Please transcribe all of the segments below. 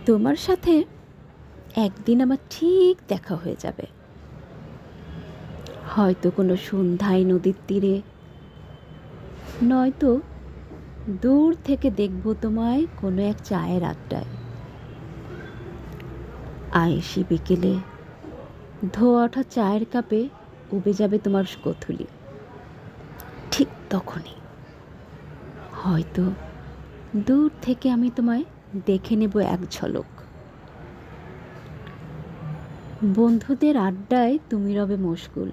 তোমার সাথে একদিন আমার ঠিক দেখা হয়ে যাবে। হয়তো কোনো সন্ধ্যায় নদীর তীরে, নয়তো দূর থেকে দেখব তোমায় কোনো এক চায়ের আড্ডায়। আয়েশি বিকেলে ধোয়া ওঠা চায়ের কাপে উবে যাবে তোমার কথুলি। ঠিক তখনই হয়তো দূর থেকে আমি তোমায় দেখে নেব এক ঝলক। বন্ধুদের আড্ডায় তুমি রবে মশগুল,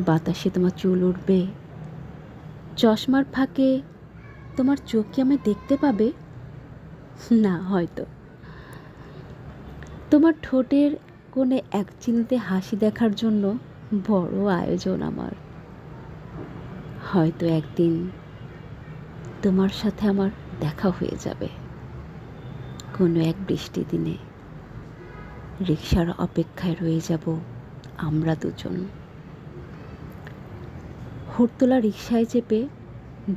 বাতাসে তোমার চুল উঠবে, চশমার ফাঁকে তোমার চোখ কি আমায় দেখতে পাবে? না, হয়তো তোমার ঠোঁটের কোণে এক চিলতে হাসি দেখার জন্য বড় আয়োজন আমার। হয়তো একদিন তোমার সাথে আমার দেখা হয়ে যাবে কোনো এক বৃষ্টি দিনে। রিকশার অপেক্ষায় রয়ে যাব আমরা দুজন, হুড়তোলা রিকশায় চেপে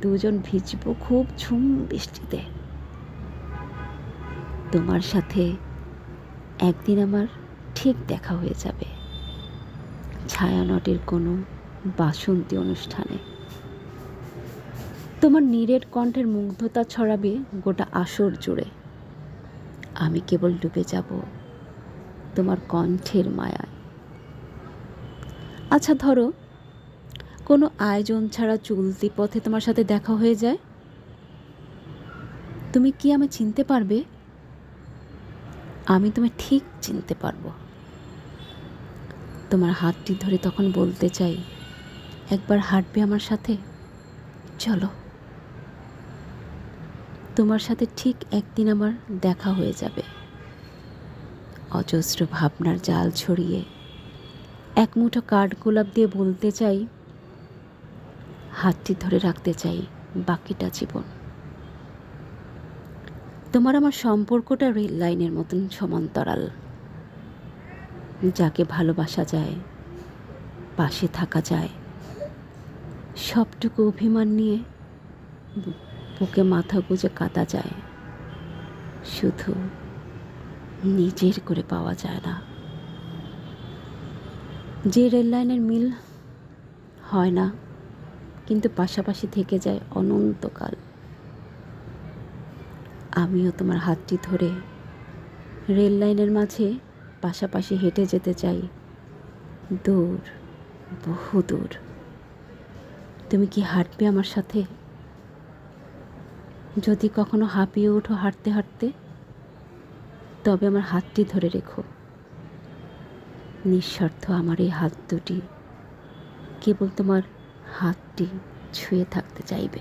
দুজন ভিজব খুব ঝুম বৃষ্টিতে। তোমার সাথে একদিন আমার ঠিক দেখা হয়ে যাবে ছায়ানটের কোনো বাসন্তী অনুষ্ঠানে। তোমার নীরের কণ্ঠের মুগ্ধতা ছড়াবে গোটা আসর জুড়ে। আমি কেবল ডুবে যাব তোমার কণ্ঠের মায়ায়। আচ্ছা, ধরো কোনো আয়োজন ছাড়া চলতি পথে তোমার সাথে দেখা হয়ে যায়, তুমি কি আমায় চিনতে পারবে? আমি তোমায় ঠিক চিনতে পারবো। তোমার হাতটি ধরে তখন বলতে চাই, একবার হাঁটবে আমার সাথে? চলো। তোমার সাথে ঠিক একদিন আমার দেখা হয়ে যাবে, অজস্র ভাবনার জাল ছড়িয়ে এক মুঠো কাঠগোলাপ দিয়ে বলতে চাই, হাতটি ধরে রাখতে চাই বাকিটা জীবন। তোমার আমার সম্পর্কটা রেল লাইনের মতন সমান্তরাল, যাকে ভালোবাসা যায়, পাশে থাকা যায়, সবটুকু অভিমান নিয়ে বুকে মাথা গুঁজে কাঁদা যায়, শুধু নিজের করে পাওয়া যায় না। যে রেল লাইনের মিল হয় না, কিন্তু পাশাপাশি থেকে যায় অনন্তকাল। আমিও তোমার হাতটি ধরে রেল লাইনের মাঝে পাশাপাশি হেঁটে যেতে চাই, দূর, বহু দূর। তুমি কি হাঁটবে আমার সাথে? যদি কখনো হাঁপিয়ে ওঠো হাঁটতে হাঁটতে, তবে আমার হাতটি ধরে রেখো। নিঃস্বার্থ আমার এই হাত দুটি কেবল তোমার হাতটি ছুঁয়ে থাকতে চাইবে।